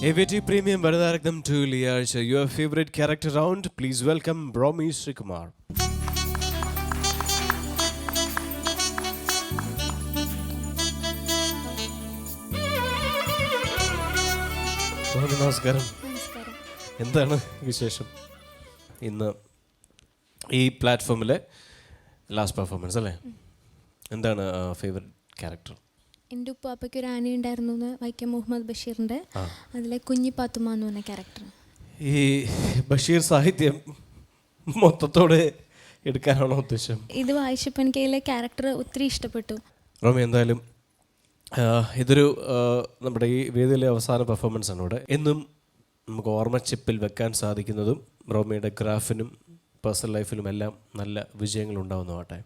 AVT Premium Bharatanatyam to Liyash. Your favorite character round. Please welcome Romy Srikumar. നമസ്കാരം. എന്താണ് വിശേഷം? ഇന്ന് ഈ പ്ലാറ്റ്ഫോമിലെ ലാസ്റ്റ് പെർഫോമൻസ് അല്ലേ? എന്താണ് ഫേവറേറ്റ് ക്യാരക്ടർ? എൻ്റെ ഉപ്പാപ്പയ്ക്ക് ഒരു ആന ഉണ്ടായിരുന്നു എന്ന് വൈക്കം മുഹമ്മദ് ബഷീറിൻ്റെ അതിലെ കുഞ്ഞി പാത്തുമ്മ എന്ന് പറഞ്ഞ ക്യാരക്ടർ. ഈ ബഷീർ സാഹിത്യം മൊത്തത്തോടെ എടുക്കാനാണോ ഉദ്ദേശം? ഇത് വായിച്ചപ്പോൾ എനിക്ക് അതിലെ ക്യാരക്ടർ ഒത്തിരി ഇഷ്ടപ്പെട്ടു. റോമി, എന്തായാലും ഇതൊരു നമ്മുടെ ഈ വേദിയിലെ അവസാന പെർഫോമൻസ് ആണ്. ഇവിടെ എന്നും നമുക്ക് ഓർമ്മച്ചിപ്പിൽ വെക്കാൻ സാധിക്കുന്നതും റോമിയുടെ ഗ്രാഫിനും പേഴ്സണൽ ലൈഫിലും എല്ലാം നല്ല വിജയങ്ങൾ ഉണ്ടാവുന്നതാട്ടെ.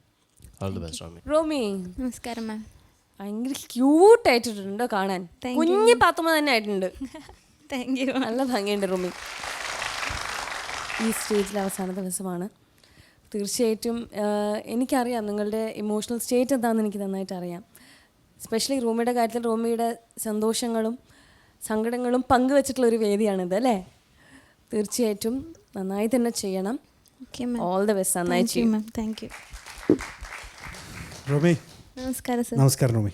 All the best Romi. Romi നമസ്കാരം മാം. ഭയങ്കര ക്യൂട്ട് ആയിട്ടുണ്ട് കാണാൻ. കുഞ്ഞു പാത്തുമ്മ തന്നെ ആയിട്ടുണ്ട്. Thank you. നല്ല ഭംഗിയുണ്ട് റോമി. ഈ സ്റ്റേജിലെ അവസാന ദിവസമാണ്. തീർച്ചയായിട്ടും എനിക്കറിയാം നിങ്ങളുടെ ഇമോഷണൽ സ്റ്റേറ്റ് എന്താണെന്ന് എനിക്ക് നന്നായിട്ട് അറിയാം. എസ്പെഷ്യലി റോമിയുടെ കാര്യത്തിൽ റോമിയുടെ സന്തോഷങ്ങളും സങ്കടങ്ങളും പങ്കുവെച്ചിട്ടുള്ളൊരു വേദിയാണിത് അല്ലേ? തീർച്ചയായിട്ടും നന്നായി തന്നെ ചെയ്യണം. All the best. നന്നായി ചെയ്യും മാം. Thank you. റോമി നമസ്കാരം സർ. നമസ്കാരം റോമി.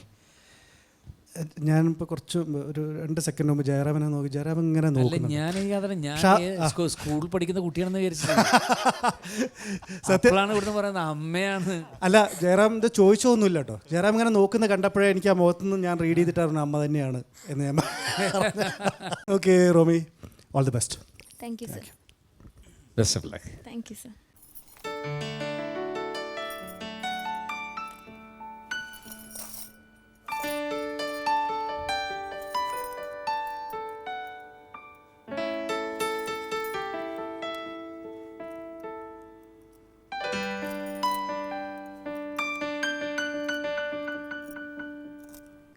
ഞാനിപ്പോൾ കുറച്ച് ഒരു 2 സെക്കൻഡ് മുമ്പ് ജയറാമനെ നോക്കി. ജയറാമൻ ഇങ്ങനെ നോക്കുന്നു. ഞാൻ സ്കൂളിൽ പഠിക്കുന്ന കുട്ടിയാണെന്ന് വിചാരിച്ചത്. സത്യമാണ് ഇവിടുന്ന് പറയുന്നത് അമ്മയാണ്. അല്ല, ജയറാം ഇത് ചോദിച്ചൊന്നുമില്ല കേട്ടോ. ജയറാം ഇങ്ങനെ നോക്കുന്ന കണ്ടപ്പോഴേ എനിക്ക് ആ മുഖത്തുനിന്ന് ഞാൻ റീഡ് ചെയ്തിട്ടായിരുന്നു അമ്മ തന്നെയാണ് എന്ന് ഞാൻ. Okay Romy, all the best. Thank you sir. Best of luck. Thank you sir.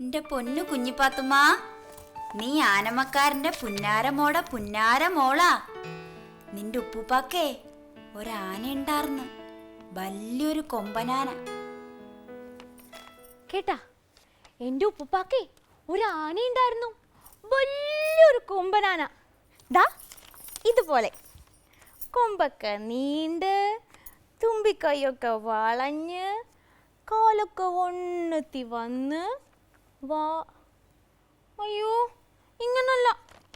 എന്റെ പൊന്നു കുഞ്ഞിപ്പാത്തുമ്മ, നീ ആനമക്കാരന്റെ പുന്നാരമോട പുന്നാരമോളാ. നിന്റെ ഉപ്പുപ്പാക്കേ ഒരാന ഉണ്ടാർന്ന്, വലിയൊരു കൊമ്പനാന. കേട്ടാ, എൻ്റെ ഉപ്പുപ്പാക്കേ ഒരു ആന ഉണ്ടായിരുന്നു, വലിയൊരു കൊമ്പനാന. ദാ ഇതുപോലെ കൊമ്പൊക്കെ നീണ്ട്, തുമ്പിക്കൈയൊക്കെ വളഞ്ഞ്, കാലൊക്കെ ഒന്നെത്തി വന്ന് അയ്യോ ഇങ്ങനല്ല,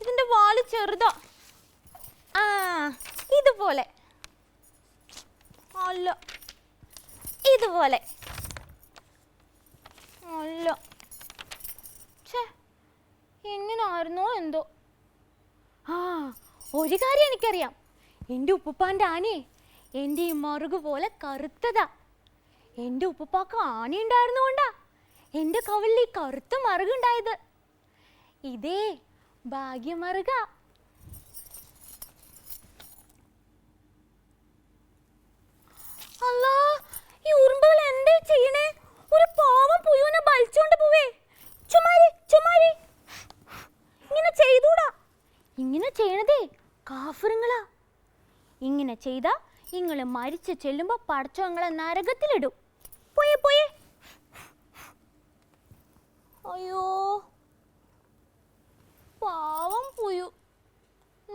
ഇതിൻ്റെ വാല് ചെറുതാ. ആ ഇതുപോലെ അല്ല, ഇതുപോലെ അല്ല. ഛേ, എങ്ങനായിരുന്നോ എന്തോ. ആ ഒരു കാര്യം എനിക്കറിയാം, എൻ്റെ ഉപ്പുപ്പാൻ്റെ ആനയെ എൻ്റെ ഈ മറുകു പോലെ കറുത്തതാ. എൻ്റെ ഉപ്പുപ്പാക്ക് ആന ഉണ്ടായിരുന്നുകൊണ്ടാ എൻ്റെ കവളിൽ ഈ കറുത്ത മറുകുണ്ടായത്. ഇതേ ഭാഗ്യമറുക. അല്ലാ, ഈ ഉറുമ്പുകൾ എന്താ ചെയ്യണേ? ഒരു പാവം പുഴുവിനെ വലിച്ചോണ്ട് പോവേ. ചുമാരി ചുമാരി, ഇങ്ങനെ ചെയ്തൂടാ. ഇങ്ങനെ ചെയ്യണതേ കാഫിറുങ്ങളാ. ഇങ്ങനെ ചെയ്താ ഇങ്ങള് മരിച്ചു ചെല്ലുമ്പോ പടച്ചോ ഇങ്ങളെ നരകത്തിലിടും. പോയേ പോയേ. അയ്യോ പാവം പുയു,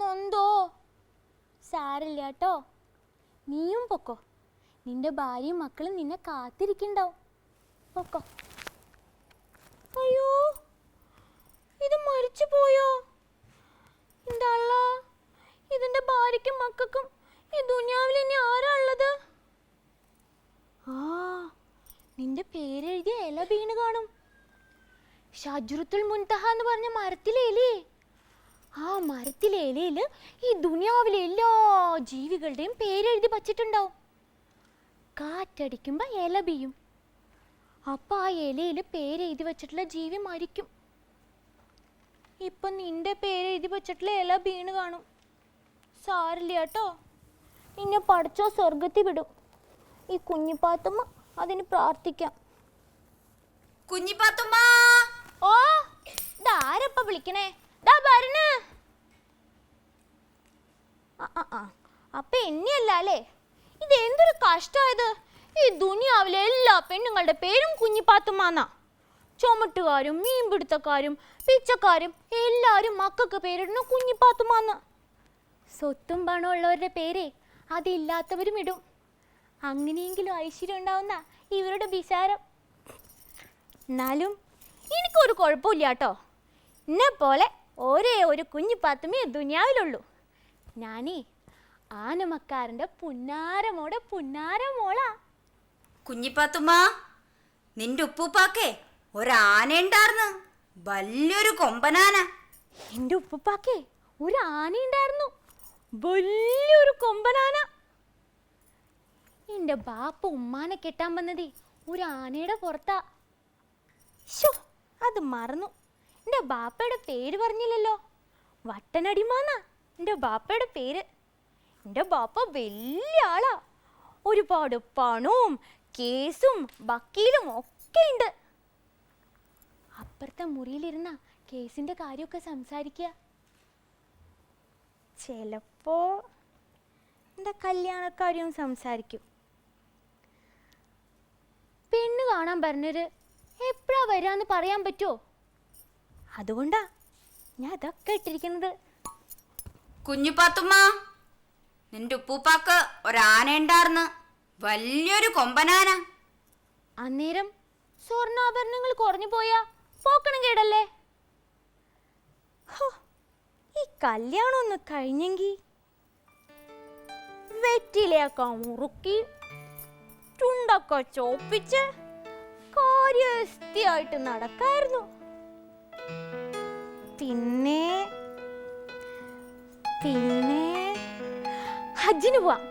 നൊന്തോ? സാരില്ല കേട്ടോ, നീയും പൊക്കോ. നിന്റെ ഭാര്യയും മക്കളും നിന്നെ കാത്തിരിക്കണ്ടാവും. പൊക്കോ. അയ്യോ, ഇത് മരിച്ചു പോയോ? എൻ്റെ അള്ളാ, ഇതിൻ്റെ ഭാര്യയ്ക്കും മക്കൾക്കും ഈ ദുനിയാവിൽ ഇനി ആരാ ഉള്ളത്? ആ, നിന്റെ പേരെഴുതിയ ഇല വീണ് കാണും. ഷജറത്തുൽ മുൻതഹ എന്ന് പറഞ്ഞ മരത്തിലെ ഇലേ. ആ മരത്തിലെ ഇലയിൽ ഈ ദുനിയാവിലെ എല്ലാ ജീവികളുടെയും പേരെഴുതി വച്ചിട്ടുണ്ടാവും. കാറ്റടിക്കുമ്പോൾ ഇല വീയും. അപ്പം ആ ഇലയിൽ പേരെഴുതി വച്ചിട്ടുള്ള ജീവി മരിക്കും. ഇപ്പം നിന്റെ പേരെഴുതി വച്ചിട്ടുള്ള ഇല വീണ് കാണും. സാരില്ല കേട്ടോ, നിന്നെ പഠിച്ചോ സ്വർഗത്തിൽ വിടും. ഈ കുഞ്ഞിപ്പാത്തുമ്മ അതിന് പ്രാർത്ഥിക്കാം. കുഞ്ഞിപ്പാത്തുമ്മ, ഓ ഇതാരപ്പ വിളിക്കണേ? ദാ വരണേ. അപ്പൊ എന്നെയല്ല അല്ലേ? ഇത് എന്തൊരു കഷ്ടമായത്. ഈ ദുനിയാവിലെ എല്ലാ പെണ്ണുങ്ങളുടെ പേരും കുഞ്ഞിപ്പാത്തുമ്മ. ചുമട്ടുകാരും മീൻപിടുത്തക്കാരും പിച്ചക്കാരും എല്ലാവരും മക്കൾക്ക് പേരിടുന്നു കുഞ്ഞിപ്പാത്തുമാന്ന്. സ്വത്തും പണം ഉള്ളവരുടെ പേരെ അതില്ലാത്തവരും ഇടും. അങ്ങനെയെങ്കിലും ഐശ്വര്യം ഉണ്ടാവുന്ന ഇവരുടെ വിചാരം. എന്നാലും എനിക്കൊരു കുഴപ്പമില്ല കേട്ടോ. എന്നെ പോലെ ഒരേ ഒരു കുഞ്ഞിപ്പാത്തുമേ ദുനിയാവിലുള്ളൂ. ഞാനേ ആനമക്കാരൻ്റെ പുന്നാരമോടെ പുന്നാരമോളാ. കുഞ്ഞിപ്പാത്തുമ്മ, നിന്റെ ഉപ്പൂപ്പാക്കേ ഒരാന ഉണ്ടായിരുന്നു, വലിയൊരു കൊമ്പനാന. എൻ്റെ ഉപ്പുപ്പാക്കേ ഒരു ആനയുണ്ടായിരുന്നു, വലിയൊരു കൊമ്പനാന. എൻ്റെ ബാപ്പ ഉമ്മാനെ കെട്ടാൻ വന്നതേ ഒരു ആനയുടെ പുറത്താ. ശോ, അത് മറന്നു. എൻ്റെ ബാപ്പയുടെ പേര് പറഞ്ഞില്ലല്ലോ. വട്ടനടിമാന്നാ എൻ്റെ ബാപ്പയുടെ പേര്. എൻ്റെ ബാപ്പ വലിയ ആളാ. ഒരുപാട് പണവും കേസും വക്കീലും ഒക്കെ ഉണ്ട്. അപ്പുറത്തെ മുറിയിലിരുന്ന കേസിൻ്റെ കാര്യമൊക്കെ സംസാരിക്കുക. ചിലപ്പോ എൻ്റെ കല്യാണക്കാര്യവും സംസാരിക്കും. പെണ്ണ് കാണാൻ പറഞ്ഞൊരു എപ്പോഴാ വരാന്ന് പറയാൻ പറ്റുമോ? അതുകൊണ്ടാ ഞാൻ ഇതൊക്കെ ഇട്ടിരിക്കുന്നത്. കുഞ്ഞിപ്പാത്തുമ്മ, നിന്റെ ഉപ്പൂപ്പാക്ക് ഒരാന ഉണ്ടായിരുന്നു, വലിയൊരു കൊമ്പനാന. അന്നേരം സ്വർണ്ണാഭരണങ്ങൾ കുറഞ്ഞു പോയാ പോക്കണം കേടല്ലേ? ഈ കല്യാണം ഒന്ന് കഴിഞ്ഞെങ്കിൽ വെറ്റിലയൊക്കെ മുറുക്കി ചുണ്ടൊക്കെ ചോപ്പിച്ച് കാര്യസ്ഥയായിട്ട് നടക്കായിരുന്നു. പിന്നെ ഹജ്ജിന് പോവാം.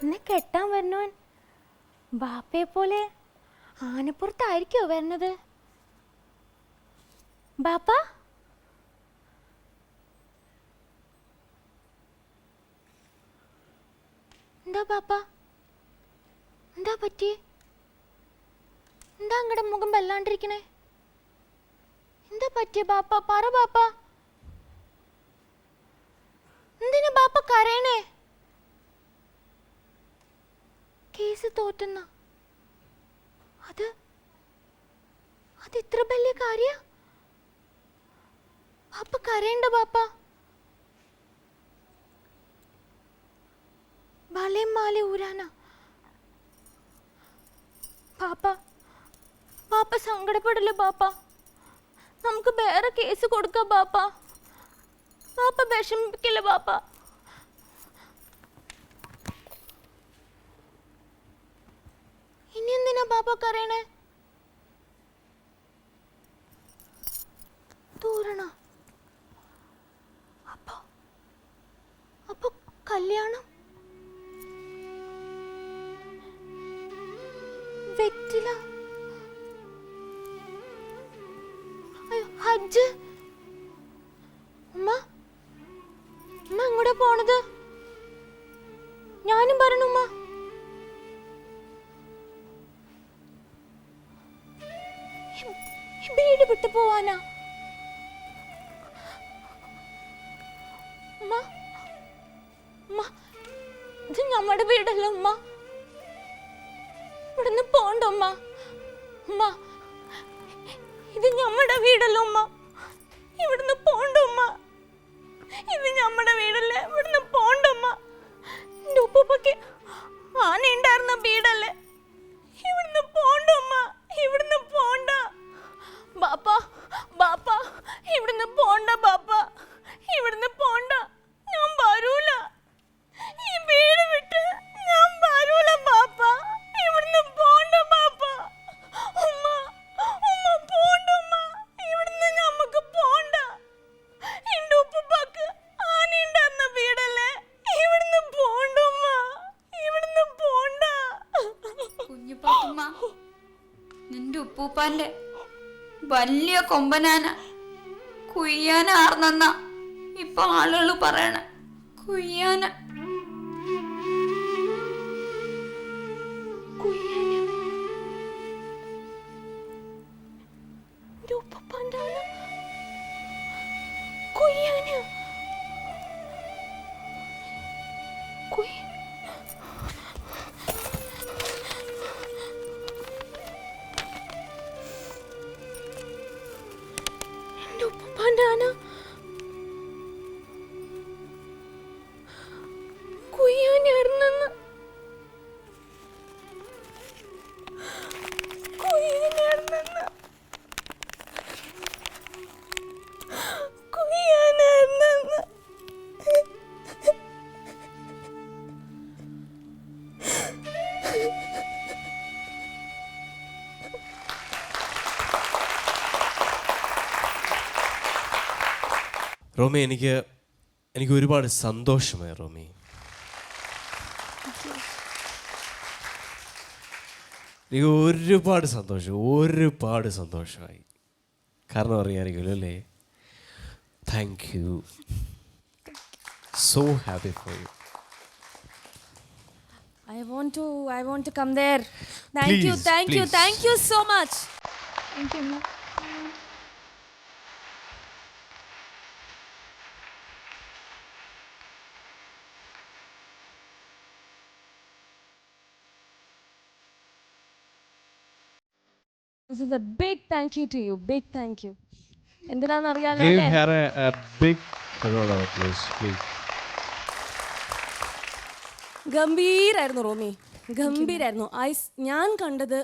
എന്നെ കെട്ടാൻ വരണവൻ ബാപ്പയെ പോലെ ആനപ്പുറത്തായിരിക്കോ വരണത്? ബാപ്പ, എന്താ ബാപ്പ, എന്താ പറ്റിയേ? എന്താ അങ്ങടെ മുഖം വല്ലാണ്ടിരിക്കണേ? എന്താ പറ്റിയ ബാപ്പ? പറ ബാപ്പ, എന്തിനാ ബാപ്പ കരയണേ? കേസ് തോറ്റുന്ന അത് ഇത്ര വലിയ കാര്യ? ബാപ്പ കരയണ്ട ബാപ്പ. വളയും മാല ഊരാനാ ബാപ്പ. ബാപ്പ സങ്കടപ്പെടല്ലേ ബാപ്പ. നമുക്ക് വേറെ കേസ് കൊടുക്കാം ബാപ്പ. ബാപ്പ വിഷമിപ്പിക്കില്ല ബാപ്പ. ഇനി എന്തിനാ ബാപ്പ കരയണേ? തൂരണ അപ്പൊ കല്യാണം, വെറ്റില, ഹജ്ജ്. ഉമ്മ എങ്ങോട്ടാ പോണത്? ഞാനും പറഞ്ഞു ഉമ്മ. വീട് വിട്ടു പോവാനാ? ഉമ്മ, ഇത് നമ്മുടെ വീടല്ല ഉമ്മ. ഇവിടുന്ന് പോണ്ട ഉമ്മ. ഉമ്മ, ഇത് നമ്മുടെ വീടല്ല ഉമ്മ. ഇവിടുന്ന് പോണ്ട ഉമ്മ. ഇത് നമ്മുടെ വീടല്ലേ, ഇവിടുന്ന് പോണ്ട ഉമ്മ. എൻ്റെ ഉപ്പൂപ്പയ്ക്ക് ആന ഉണ്ടായിരുന്ന വീടല്ലേ, ഇവിടുന്ന് പോണ്ട ഉമ്മ. ഇവിടുന്ന് പോണ്ട ബാപ്പ. ബാപ്പ, ഇവിടുന്ന് പോണ്ട ബാപ്പ. ഇവിടുന്ന് പോണ്ട. ഞാൻ വരൂല. ഈ വീട് വിട്ട് ഞാൻ വരൂല ബാപ്പ. ഇവിടുന്ന് പോണ്ട ബാപ്പ. ഉമ്മ, ഉമ്മ പോണ്ട ഉമ്മ. ഇവിടുന്ന് നമുക്ക് പോണ്ട. എൻ്റെ ഉപ്പൂപ്പാക്ക് ആനയുണ്ടായിരുന്ന വീടല്ലേ, ഇവിടുന്ന് പോണ്ട ഉമ്മ. ഇവിടുന്ന് പോണ്ട. കുഞ്ഞിപ്പാത്തുമ്മ, നിന്റെ ഉപ്പൂപ്പാന്റെ വലിയ കൊമ്പനാന കുയ്യാന ആർന്നെന്ന ഇപ്പൊ ആളുകൾ പറയണ. കുയ്യാന റോമി, എനിക്ക് ഒരുപാട് സന്തോഷമായി റോമി. എനിക്ക് ഒരുപാട് സന്തോഷമായി. കാരണം അറിയാമായിരിക്കുമല്ലോ അല്ലേ? Thank you. So happy for you. I want to come there. Thank you so much. Thank you, ma'am. This is a big thank you to you. Big thank you. എന്തിനാന്ന് അറിയാലോ Give അല്ലേ? her a big round of applause, please. ഗംഭീരായിരുന്നു Romy, ഗംഭീരായിരുന്നു. ഞാൻ കണ്ടത്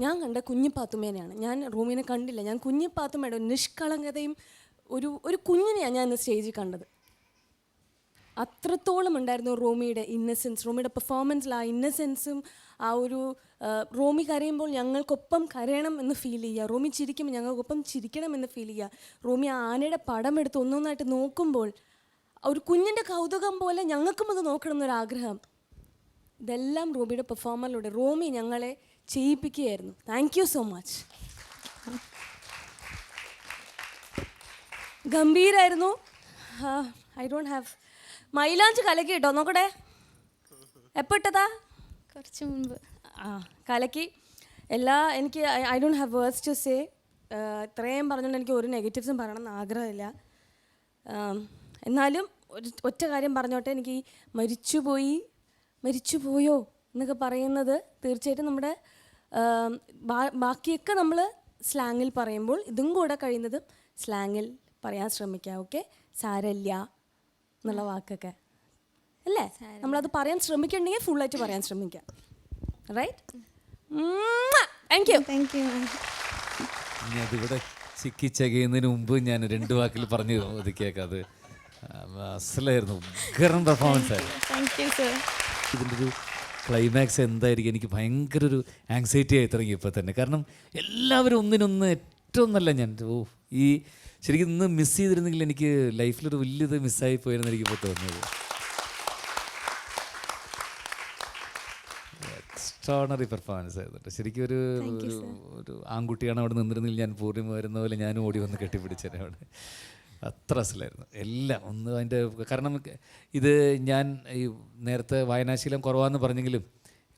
ഞാൻ കണ്ട കുഞ്ഞിപ്പാത്തുമ്മേനെയാണ്. ഞാൻ റോമിനെ കണ്ടില്ല. ഞാൻ കുഞ്ഞിപ്പാത്തുമ്മയുടെ ഒരു നിഷ്കളങ്കതയും ഒരു കുഞ്ഞിനെയാണ് ഞാൻ ഇന്ന് സ്റ്റേജിൽ കണ്ടത്. അത്രത്തോളം ഉണ്ടായിരുന്നു റോമിയുടെ ഇന്നസെൻസ്, റോമിയുടെ പെർഫോമൻസിൽ ആ ഇന്നസെൻസും ആ റോമി കരയുമ്പോൾ ഞങ്ങൾക്കൊപ്പം കരയണം എന്ന് ഫീൽ ചെയ്യുക, റോമി ചിരിക്കുമ്പോൾ ഞങ്ങൾക്കൊപ്പം ചിരിക്കണം എന്ന് ഫീൽ ചെയ്യുക, റോമി ആ ആനയുടെ പടം എടുത്ത് ഒന്നൊന്നായിട്ട് നോക്കുമ്പോൾ ഒരു കുഞ്ഞിൻ്റെ കൗതുകം പോലെ ഞങ്ങൾക്കും അത് നോക്കണം എന്നൊരാഗ്രഹം. ഇതെല്ലാം റോമിയുടെ പെർഫോമറിലൂടെ റോമി ഞങ്ങളെ ചെയ്യിപ്പിക്കുകയായിരുന്നു. Thank you so much. ഗംഭീരായിരുന്നു. ഐ ഡോണ്ട് ഹാവ് മൈലാഞ്ച് കലക്കി കേട്ടോ, നോക്കട്ടെ എപ്പോൾ ഇട്ടതാ? കുറച്ച് മുൻപ്. കലക്കി. എനിക്ക് I don't have words to say. ഇത്രയും പറഞ്ഞുകൊണ്ട് എനിക്ക് ഒരു നെഗറ്റീവ്സും പറയണമെന്ന് ആഗ്രഹമില്ല. എന്നാലും ഒറ്റ കാര്യം പറഞ്ഞോട്ടെ, എനിക്ക് ഈ മരിച്ചുപോയോ എന്നൊക്കെ പറയുന്നത് തീർച്ചയായിട്ടും നമ്മുടെ ബാക്കിയൊക്കെ നമ്മൾ സ്ലാങ്ങിൽ പറയുമ്പോൾ ഇതും കൂടെ കഴിയുന്നത് സ്ലാങ്ങിൽ പറയാൻ ശ്രമിക്കുക. ഓക്കെ, സാരല്ല എന്നുള്ള വാക്കൊക്കെ അല്ലേ, നമ്മളത് പറയാൻ ശ്രമിക്കണമെങ്കിൽ ഫുള്ളായിട്ട് പറയാൻ ശ്രമിക്കുക. Right? Thank you. Thank you, ma'am. ഇനി അതിവിടെ ചിക്കിച്ചകയുന്നതിന് മുമ്പ് ഞാൻ 2 വാക്കിൽ പറഞ്ഞു ഒതുക്കിയേക്കാം. അത് അസലായിരുന്നു, ഉഗ്രൻ പെർഫോമൻസ് ആയിരുന്നു. Thank you sir. ഇതിൻ്റെ ഒരു ക്ലൈമാക്സ് എന്തായിരിക്കും, എനിക്ക് ഭയങ്കര ഒരു ആങ്സൈറ്റി ആയി തുടങ്ങി ഇപ്പോൾ തന്നെ. കാരണം എല്ലാവരും ഒന്നിനൊന്ന് ഏറ്റവും നല്ല ഈ ശരിക്കും ഇന്ന് മിസ് ചെയ്തിരുന്നെങ്കിൽ എനിക്ക് ലൈഫിലൊരു വലിയത് മിസ്സായി പോയെന്ന് എനിക്കിപ്പോൾ തോന്നിയത്. എക്സ്ട്രോണറി പെർഫോമൻസ് ആയിരുന്നു ശരിക്കും. ഒരു ആൺകുട്ടിയാണ് അവിടെ നിന്നിരുന്നെങ്കിൽ ഞാൻ പൂർണ്ണിമ വരുന്ന പോലെ ഞാനും ഓടി വന്ന് കെട്ടിപ്പിടിച്ചേനെ അവിടെ. അത്ര അസലായിരുന്നു എല്ലാം. അതിൻ്റെ കാരണം ഇത് ഞാൻ ഈ നേരത്തെ വായനാശീലം കുറവാന്ന് പറഞ്ഞെങ്കിലും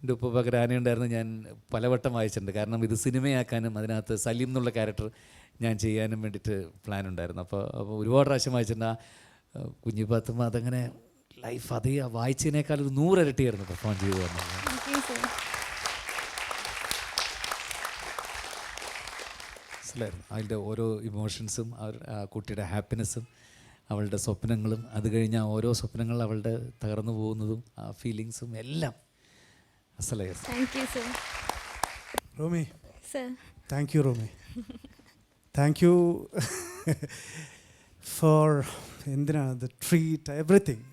എൻ്റെ ഉപ്പ ഗ്രാനയുണ്ടായിരുന്നു. ഞാൻ പലവട്ടം വായിച്ചിട്ടുണ്ട്. കാരണം ഇത് സിനിമയാക്കാനും അതിനകത്ത് സലീം എന്നുള്ള ക്യാരക്ടർ ഞാൻ ചെയ്യാനും വേണ്ടിയിട്ട് പ്ലാൻ ഉണ്ടായിരുന്നു. അപ്പോൾ ഒരുപാട് പ്രാവശ്യം വായിച്ചിട്ടുണ്ട്. ആ കുഞ്ഞിപ്പാത്തുമ്മ അതങ്ങനെ ലൈഫ് അതേ വായിച്ചതിനേക്കാൾ ഒരു 100 ഇരട്ടിയായിരുന്നു പെർഫോം ചെയ്തു വന്നത്. അതിൻ്റെ ഓരോ ഇമോഷൻസും ആ കുട്ടിയുടെ ഹാപ്പിനെസ്സും അവളുടെ സ്വപ്നങ്ങളും അത് കഴിഞ്ഞ് ഓരോ സ്വപ്നങ്ങൾ അവളുടെ തകർന്നു പോകുന്നതും ആ ഫീലിങ്സും എല്ലാം അസലായിരുന്നു. Thank you sir. Romi, sir. Thank you Romi. Thank you for the treat everything.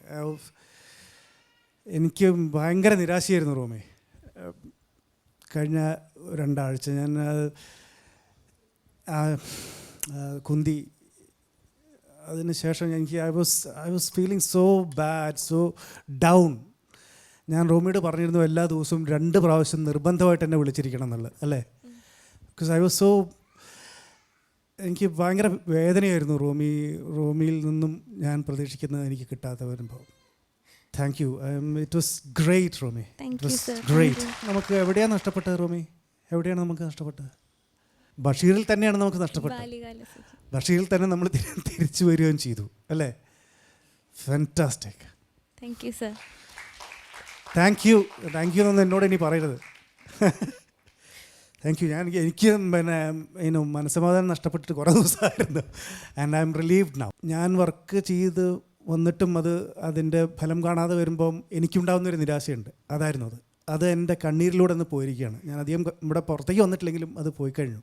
എനിക്ക് ഭയങ്കര നിരാശയായിരുന്നു റോമി. കഴിഞ്ഞ 2 ആഴ്ച ഞാൻ കുന്തി അതിന് ശേഷം എനിക്ക് I was feeling so bad, so down. ഞാൻ റോമിയോട് പറഞ്ഞിരുന്നു എല്ലാ ദിവസവും 2 പ്രാവശ്യം നിർബന്ധമായിട്ട് എന്നെ വിളിച്ചിരിക്കണം എന്നുള്ളത്, അല്ലേ? ബിക്കോസ് ഐ വാസ് സോ, എനിക്ക് ഭയങ്കര വേദനയായിരുന്നു റോമിയിൽ നിന്നും ഞാൻ പ്രതീക്ഷിക്കുന്നത് എനിക്ക് കിട്ടാത്ത വരുമ്പോൾ. Thank you. It was great Romy, it was great. നമുക്ക് എവിടെയാണ് നഷ്ടപ്പെട്ടത് റോമി? എവിടെയാണ് നമുക്ക് നഷ്ടപ്പെട്ടത്? ബഷീറിൽ തന്നെയാണ് നമുക്ക് നഷ്ടപ്പെട്ടത്. ബഷീറിൽ തന്നെ നമ്മൾ തിരിച്ചു വരികയും ചെയ്തു, അല്ലേ? Fantastic. Thank you sir. Thank U എന്നൊന്നും എന്നോട് ഇനി പറയരുത്. Thank you. എനിക്ക് മനസ്സമാധാനം നഷ്ടപ്പെട്ടിട്ട് കുറേ ദിവസമായിരുന്നു. And I M relieved now. ഞാൻ വർക്ക് ചെയ്ത് വന്നിട്ടും അതിൻ്റെ ഫലം കാണാതെ വരുമ്പം എനിക്കുണ്ടാകുന്നൊരു നിരാശയുണ്ട്. അതായിരുന്നു അത് എൻ്റെ കണ്ണീരിലൂടെ ഒന്ന് പോയിരിക്കുകയാണ്. ഞാൻ അധികം ഇവിടെ പുറത്തേക്ക് വന്നിട്ടില്ലെങ്കിലും അത് പോയി കഴിഞ്ഞു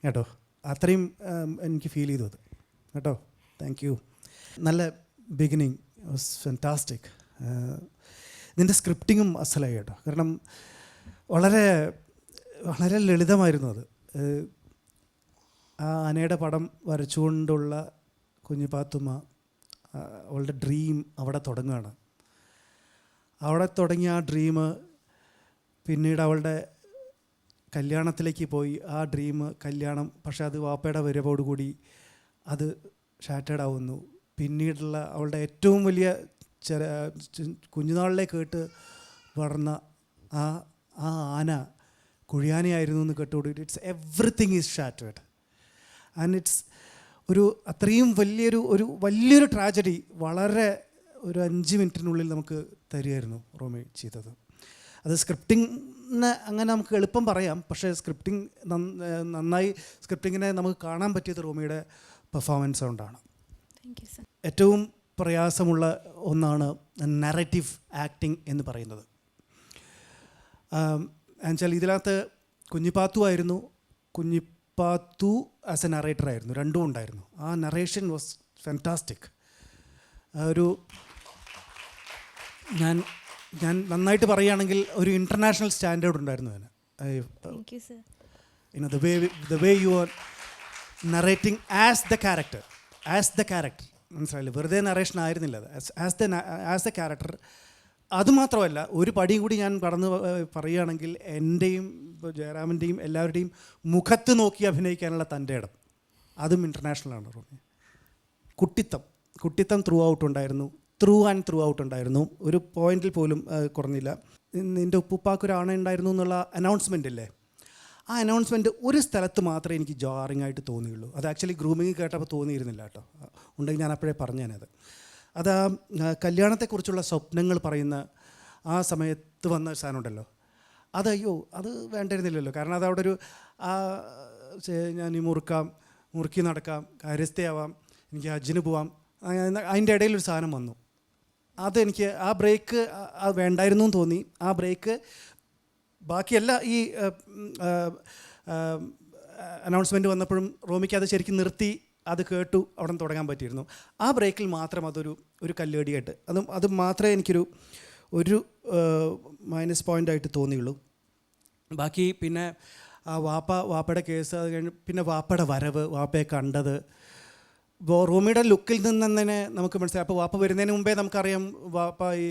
കേട്ടോ. അത്രയും എനിക്ക് ഫീൽ ചെയ്തു അത് കേട്ടോ. Thank you. നല്ല ബിഗിനിങ് വാസ് ഫാന്റാസ്റ്റിക്. നിൻ്റെ സ്ക്രിപ്റ്റിങ്ങും അസലായി കേട്ടോ. കാരണം വളരെ വളരെ ലളിതമായിരുന്നു അത്. ആ ആനയുടെ പടം വരച്ചുകൊണ്ടുള്ള കുഞ്ഞിപ്പാത്തുമ്മ അവളുടെ ഡ്രീം അവിടെ തുടങ്ങുകയാണ്. അവിടെ തുടങ്ങിയ ആ ഡ്രീം പിന്നീട് അവളുടെ കല്യാണത്തിലേക്ക് പോയി. ആ ഡ്രീം കല്യാണം, പക്ഷെ അത് വാപ്പയുടെ വരവോടുകൂടി അത് ഷാറ്റേഡ് ആവുന്നു. പിന്നീടുള്ള അവളുടെ ഏറ്റവും വലിയ കുഞ്ഞുനാളിലെ കേട്ട് വളർന്ന ആ ആന കുഴിയാനയായിരുന്നു എന്ന് കേട്ടുകൂടി it's everything is shattered. And it's ഒരു അത്രയും വലിയൊരു ട്രാജഡി വളരെ ഒരു 5 മിനിറ്റിനുള്ളിൽ നമുക്ക് തരികയായിരുന്നു റോമി ചെയ്തത്. അത് സ്ക്രിപ്റ്റിങ്ങിന് അങ്ങനെ നമുക്ക് എളുപ്പം പറയാം, പക്ഷേ സ്ക്രിപ്റ്റിംഗ് നന്നായി സ്ക്രിപ്റ്റിങ്ങിനെ നമുക്ക് കാണാൻ പറ്റിയത് റോമിയുടെ പെർഫോമൻസ് കൊണ്ടാണ്. Thank you sir. ഏറ്റവും പ്രയാസമുള്ള ഒന്നാണ് നറേറ്റീവ് ആക്ടിങ് എന്ന് പറയുന്നത്. എന്നുവെച്ചാൽ ഇതിനകത്ത് കുഞ്ഞിപ്പാത്തു ആയിരുന്നു, കുഞ്ഞിപ്പാത്തു ആസ് എ നറേറ്റർ ആയിരുന്നു, രണ്ടും ഉണ്ടായിരുന്നു. ആ നറേഷൻ വാസ് ഫാൻറ്റാസ്റ്റിക്. ഞാൻ നന്നായിട്ട് പറയുകയാണെങ്കിൽ ഒരു ഇൻ്റർനാഷണൽ സ്റ്റാൻഡേർഡ് ഉണ്ടായിരുന്നു അതിന്. Thank you sir. the way you are narrating as the character മനസ്സിലായില്ലേ? വെറുതെ നറേഷൻ ആയിരുന്നില്ല അത്, ആസ് എ ക്യാരക്ടർ. അതുമാത്രമല്ല, ഒരു പടിയും കൂടി ഞാൻ കടന്ന് പറയുകയാണെങ്കിൽ എൻ്റെയും ജയറാമിൻ്റെയും എല്ലാവരുടെയും മുഖത്ത് നോക്കി അഭിനയിക്കാനുള്ള തൻ്റെ ഇടം, അതും ഇൻ്റർനാഷണലാണ് റോമി. കുട്ടിത്തം ത്രൂ ഔട്ട് ഉണ്ടായിരുന്നു, ത്രൂ ഔട്ട് ഉണ്ടായിരുന്നു. ഒരു പോയിന്റിൽ പോലും കുറഞ്ഞില്ല. നിൻ്റെ ഉപ്പുപ്പാക്കൊരാണ ഉണ്ടായിരുന്നു എന്നുള്ള അനൗൺസ്മെൻ്റ് ഇല്ലേ, ആ അനൗൺസ്മെൻറ്റ് ഒരു സ്ഥലത്ത് മാത്രമേ എനിക്ക് ജാറിങ് ആയിട്ട് തോന്നിയുള്ളൂ. അത് ആക്ച്വലി ഗ്രൂമിങ് കേട്ടപ്പോൾ തോന്നിയിരുന്നില്ല കേട്ടോ, ഉണ്ടെങ്കിൽ ഞാൻ അപ്പോഴേ പറഞ്ഞേനത്. അത് കല്യാണത്തെക്കുറിച്ചുള്ള സ്വപ്നങ്ങൾ പറയുന്ന ആ സമയത്ത് വന്ന സാധനം ഉണ്ടല്ലോ, അത് അത് വേണ്ടിയിരുന്നില്ലല്ലോ. കാരണം അത് അവിടെ ഒരു ഞാൻ ഈ മുറുക്കി നടക്കാം, കാര്യസ്ഥയാവാം, എനിക്ക് ഹജ്ജിന് പോവാം, അതിൻ്റെ ഇടയിലൊരു സാധനം വന്നു. അതെനിക്ക് ആ ബ്രേക്ക് വേണ്ടായിരുന്നു എന്ന് തോന്നി. ആ ബ്രേക്ക് ബാക്കിയല്ല, ഈ അനൗൺസ്മെൻറ്റ് വന്നപ്പോഴും റോമിക്ക് അത് ശരിക്കും നിർത്തി അത് കേട്ടു അവിടെ നിന്ന് തുടങ്ങാൻ പറ്റിയിരുന്നു. ആ ബ്രേക്കിൽ മാത്രം ഒരു കല്ലേടിയായിട്ട് അത് മാത്രമേ എനിക്കൊരു മൈനസ് പോയിൻ്റായിട്ട് തോന്നിയുള്ളൂ. ബാക്കി പിന്നെ ആ വാപ്പയുടെ കേസ്, അത് കഴിഞ്ഞ് പിന്നെ വാപ്പയുടെ വരവ്, വാപ്പയെ കണ്ടത്, റോമിയുടെ ലുക്കിൽ നിന്ന് തന്നെ നമുക്ക് മനസ്സിലായി. അപ്പോൾ വാപ്പ വരുന്നതിന് മുമ്പേ നമുക്കറിയാം വാപ്പ ഈ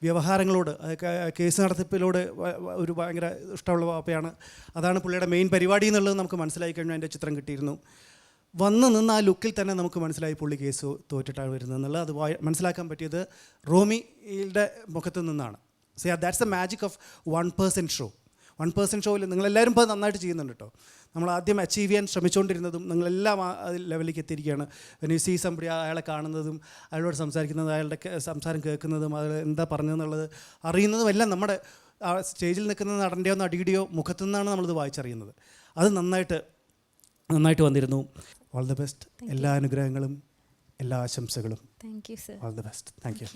വ്യവഹാരങ്ങളോട്, കേസ് നടത്തിപ്പിലോട് ഒരു ഭയങ്കര ഇഷ്ടമുള്ള വാപ്പയാണ്. അതാണ് പുള്ളിയുടെ മെയിൻ പരിപാടി എന്നുള്ളത് നമുക്ക് മനസ്സിലായി കഴിഞ്ഞാൽ അതിൻ്റെ ചിത്രം കിട്ടിയിരുന്നു. വന്ന് നിന്ന് ആ ലുക്കിൽ തന്നെ നമുക്ക് മനസ്സിലായി പുള്ളി കേസ് തോറ്റിട്ടാണ് വരുന്നത് എന്നുള്ളത്. അത് മനസ്സിലാക്കാൻ പറ്റിയത് റോമിയുടെ മുഖത്ത് നിന്നാണ്. That's the magic of 1% show. 1% ഷോയിൽ നിങ്ങളെല്ലാവരും ഇപ്പോൾ നന്നായിട്ട് ചെയ്യുന്നുണ്ട് കേട്ടോ. നമ്മൾ ആദ്യം അച്ചീവ് ചെയ്യാൻ ശ്രമിച്ചുകൊണ്ടിരുന്നതും നിങ്ങളെല്ലാം ആ ലെവലിലേക്ക് എത്തിയിരിക്കുകയാണ്. പിന്നെ സി സംബടി അയാളെ കാണുന്നതും അയാളോട് സംസാരിക്കുന്നതും അയാളുടെ സംസാരം കേൾക്കുന്നതും അയാൾ എന്താ പറഞ്ഞതെന്നുള്ളത് അറിയുന്നതും എല്ലാം നമ്മുടെ സ്റ്റേജിൽ നിൽക്കുന്ന നടൻ്റെയോ നടിയുടെയോ മുഖത്തു നിന്നാണ് നമ്മളിത് വായിച്ചറിയുന്നത്. അത് നന്നായിട്ട് വന്നിരുന്നു. All the best. എല്ലാ അനുഗ്രഹങ്ങളും എല്ലാ ആശംസകളും. Thank you sir. All the best. Thank U.